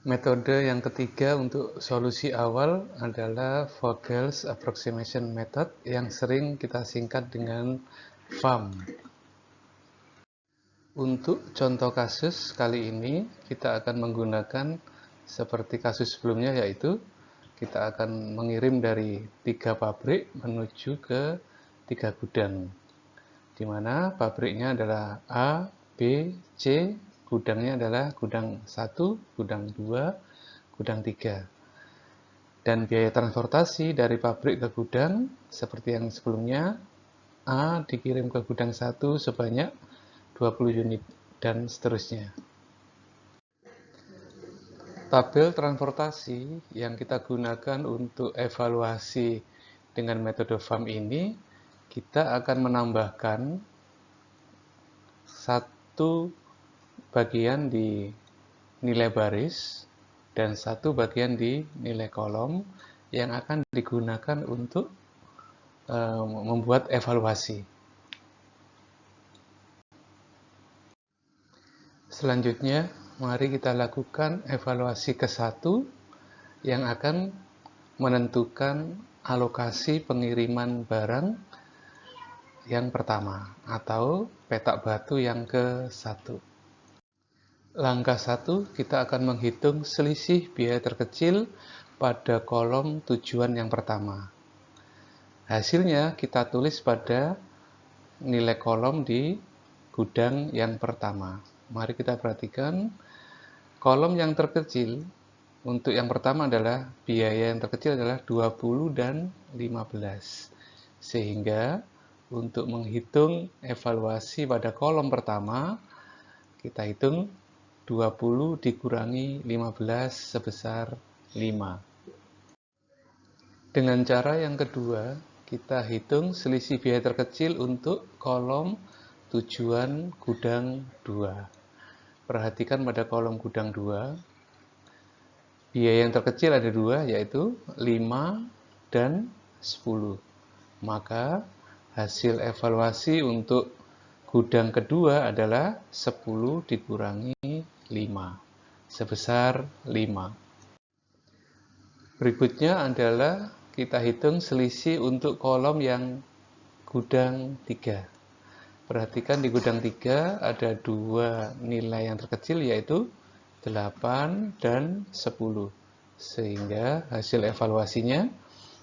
Metode yang ketiga untuk solusi awal adalah Vogel's Approximation Method yang sering kita singkat dengan VAM. Untuk contoh kasus kali ini kita akan menggunakan seperti kasus sebelumnya, yaitu kita akan mengirim dari 3 pabrik menuju ke 3 gudang, di mana pabriknya adalah A, B, C, gudangnya adalah gudang 1, gudang 2, gudang 3. Dan biaya transportasi dari pabrik ke gudang seperti yang sebelumnya, A dikirim ke gudang 1 sebanyak 20 unit dan seterusnya. Tabel transportasi yang kita gunakan untuk evaluasi dengan metode VAM ini, kita akan menambahkan satu bagian di nilai baris dan satu bagian di nilai kolom yang akan digunakan untuk membuat evaluasi. Selanjutnya, mari kita lakukan evaluasi ke-1 yang akan menentukan alokasi pengiriman barang yang pertama atau petak batu yang ke-1. Langkah 1, kita akan menghitung selisih biaya terkecil pada kolom tujuan yang pertama. Hasilnya kita tulis pada nilai kolom di gudang yang pertama. Mari kita perhatikan kolom yang terkecil untuk yang pertama adalah biaya yang terkecil adalah 20 dan 15. Sehingga untuk menghitung evaluasi pada kolom pertama, kita hitung 20 dikurangi 15 sebesar 5. Dengan cara yang kedua, kita hitung selisih biaya terkecil untuk kolom tujuan gudang 2. Perhatikan pada kolom gudang 2, biaya yang terkecil ada 2, yaitu 5 dan 10. Maka hasil evaluasi untuk gudang kedua adalah 10 dikurangi 5, sebesar 5. Berikutnya adalah kita hitung selisih untuk kolom yang gudang 3. Perhatikan di gudang 3 ada 2 nilai yang terkecil, yaitu 8 dan 10. Sehingga hasil evaluasinya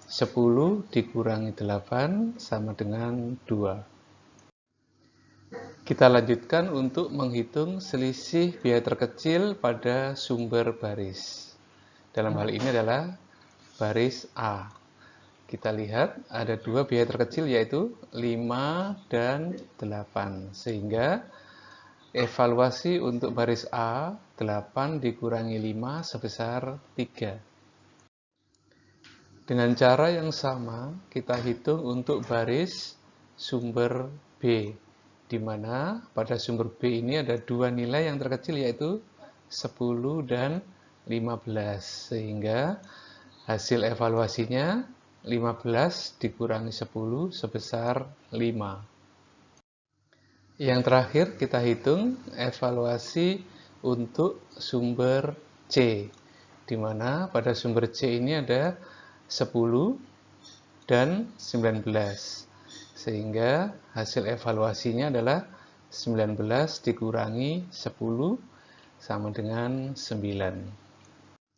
10 dikurangi 8 sama dengan 2. Kita lanjutkan untuk menghitung selisih biaya terkecil pada sumber baris. Dalam hal ini adalah baris A. Kita lihat ada 2 biaya terkecil, yaitu 5 dan 8. Sehingga evaluasi untuk baris A, 8 dikurangi 5 sebesar 3. Dengan cara yang sama, kita hitung untuk baris sumber B, di mana pada sumber B ini ada 2 nilai yang terkecil, yaitu 10 dan 15. Sehingga hasil evaluasinya 15 dikurangi 10 sebesar 5. Yang terakhir kita hitung evaluasi untuk sumber C, di mana pada sumber C ini ada 10 dan 19. Sehingga hasil evaluasinya adalah 19 dikurangi 10 sama dengan 9.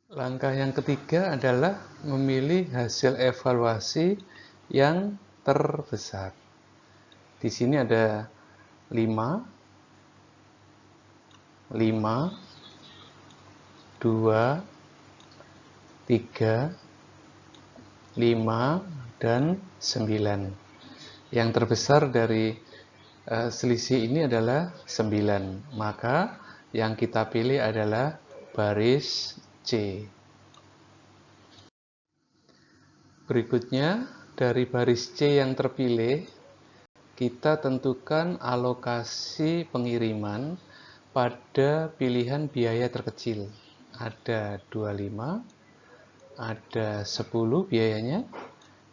Langkah yang ketiga adalah memilih hasil evaluasi yang terbesar. Di sini ada 5, 2, 3, 5, dan 9. Yang terbesar dari selisih ini adalah 9. Maka yang kita pilih adalah baris C. Berikutnya, dari baris C yang terpilih, kita tentukan alokasi pengiriman pada pilihan biaya terkecil. Ada 25, ada 10 biayanya,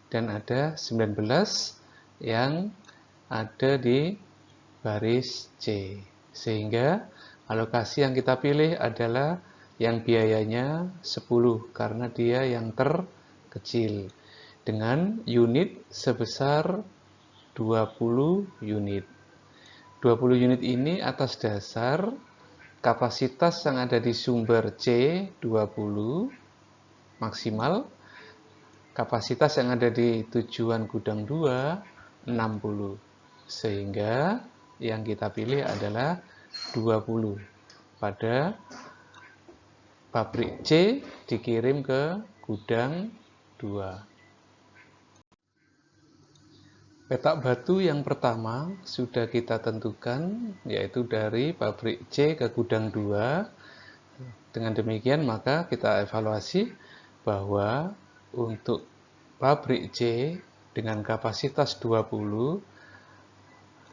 dan ada 19 yang ada di baris C. Sehingga alokasi yang kita pilih adalah yang biayanya 10 karena dia yang terkecil dengan unit sebesar 20 unit. 20 unit ini atas dasar kapasitas yang ada di sumber C 20 maksimal, kapasitas yang ada di tujuan gudang 2 60. Sehingga yang kita pilih adalah 20 pada pabrik C dikirim ke gudang 2. Petak batu yang pertama sudah kita tentukan, yaitu dari pabrik C ke gudang 2. Dengan demikian maka kita evaluasi bahwa untuk pabrik C dengan kapasitas 20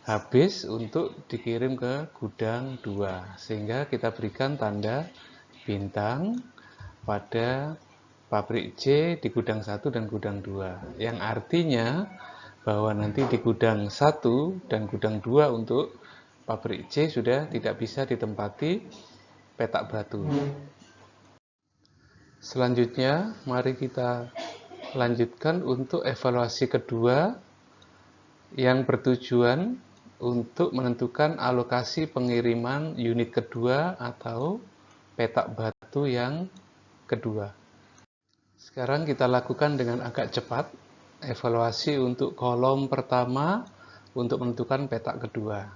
habis untuk dikirim ke gudang 2. Sehingga kita berikan tanda bintang pada pabrik C di gudang 1 dan gudang 2. Yang artinya bahwa nanti di gudang 1 dan gudang 2 untuk pabrik C sudah tidak bisa ditempati petak batu. Selanjutnya, mari kita lanjutkan untuk evaluasi kedua yang bertujuan untuk menentukan alokasi pengiriman unit kedua atau petak batu yang kedua. Sekarang kita lakukan dengan agak cepat. Evaluasi untuk kolom pertama untuk menentukan petak kedua.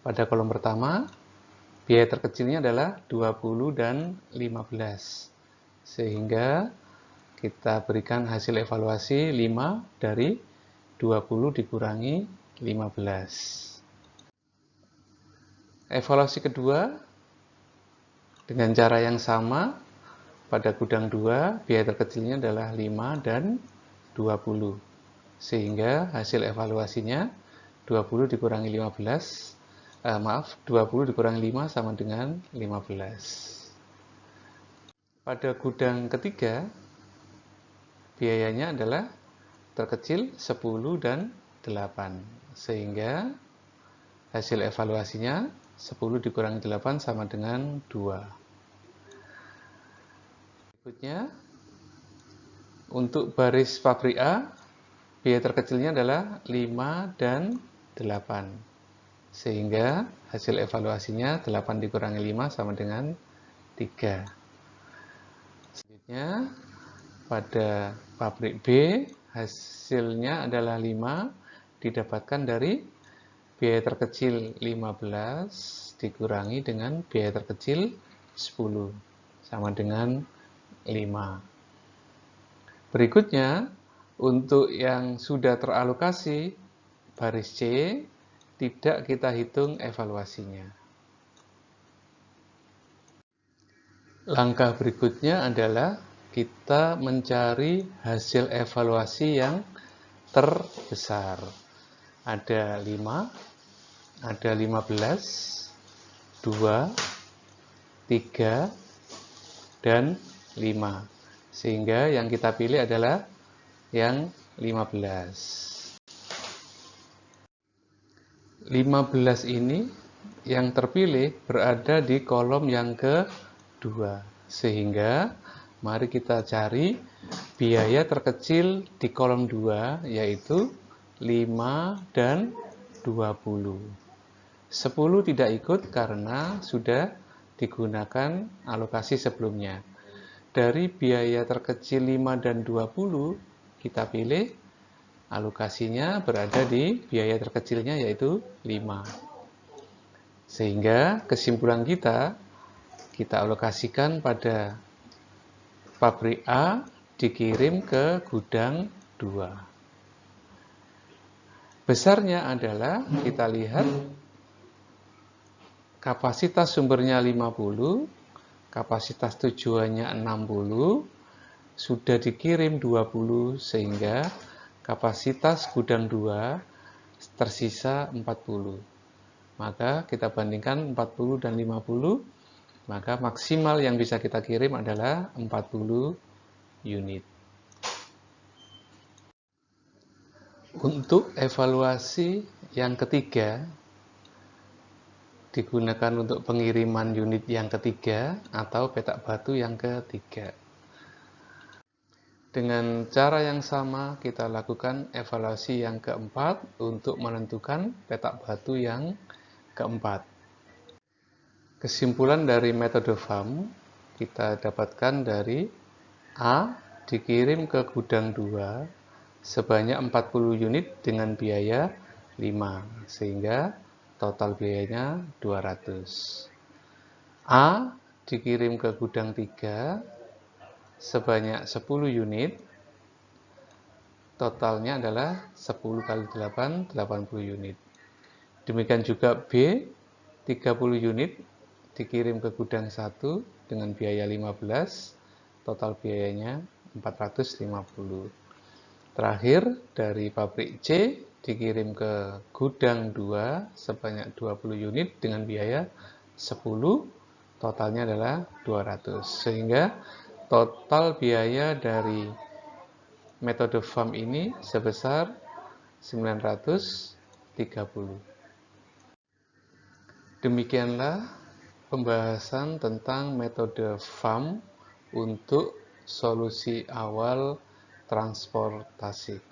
Pada kolom pertama, biaya terkecilnya adalah 20 dan 15. Sehingga kita berikan hasil evaluasi 5 dari 20 dikurangi 15. Evaluasi kedua dengan cara yang sama. Pada gudang 2, biaya terkecilnya adalah 5 dan 20. Sehingga hasil evaluasinya 20 dikurangi 15, 20 dikurangi 5 sama dengan 15. Pada gudang ketiga, biayanya adalah terkecil 10 dan 8. Sehingga hasil evaluasinya 10 dikurangi 8 sama dengan 2. Berikutnya, untuk baris pabrik A, biaya terkecilnya adalah 5 dan 8. Sehingga hasil evaluasinya 8 dikurangi 5 sama dengan 3. Selanjutnya, pada pabrik B, hasilnya adalah 5 didapatkan dari biaya terkecil 15 dikurangi dengan biaya terkecil 10 sama dengan 5. Berikutnya, untuk yang sudah teralokasi baris C, tidak kita hitung evaluasinya. Langkah berikutnya adalah kita mencari hasil evaluasi yang terbesar. Ada 5, ada 15, 2, 3, dan 5. Sehingga yang kita pilih adalah yang 15. 15 ini yang terpilih berada di kolom yang kedua. Sehingga mari kita cari biaya terkecil di kolom 2, yaitu 5 dan 20. 10 tidak ikut karena sudah digunakan alokasi sebelumnya. Dari biaya terkecil 5 dan 20, kita pilih alokasinya berada di biaya terkecilnya yaitu 5. Sehingga kesimpulan kita alokasikan pada pabrik A dikirim ke gudang 2. Besarnya adalah kita lihat kapasitas sumbernya 50, kapasitas tujuannya 60, sudah dikirim 20 sehingga kapasitas gudang 2 tersisa 40. Maka kita bandingkan 40 dan 50, maka maksimal yang bisa kita kirim adalah 40 unit. Untuk evaluasi yang ketiga, digunakan untuk pengiriman unit yang ketiga atau petak batu yang ketiga. Dengan cara yang sama, kita lakukan evaluasi yang keempat untuk menentukan petak batu yang keempat. Kesimpulan dari metode FAM kita dapatkan dari A dikirim ke gudang 2 sebanyak 40 unit dengan biaya 5, sehingga total biayanya 200. A dikirim ke gudang 3 sebanyak 10 unit, totalnya adalah 10 kali 8, 80 unit. Demikian juga B, 30 unit dikirim ke gudang 1 dengan biaya 15, total biayanya 450. Terakhir, dari pabrik C dikirim ke gudang 2 sebanyak 20 unit dengan biaya 10, totalnya adalah 200. Sehingga total biaya dari metode FAM ini sebesar 930. Demikianlah pembahasan tentang metode FAM untuk solusi awal transportasi.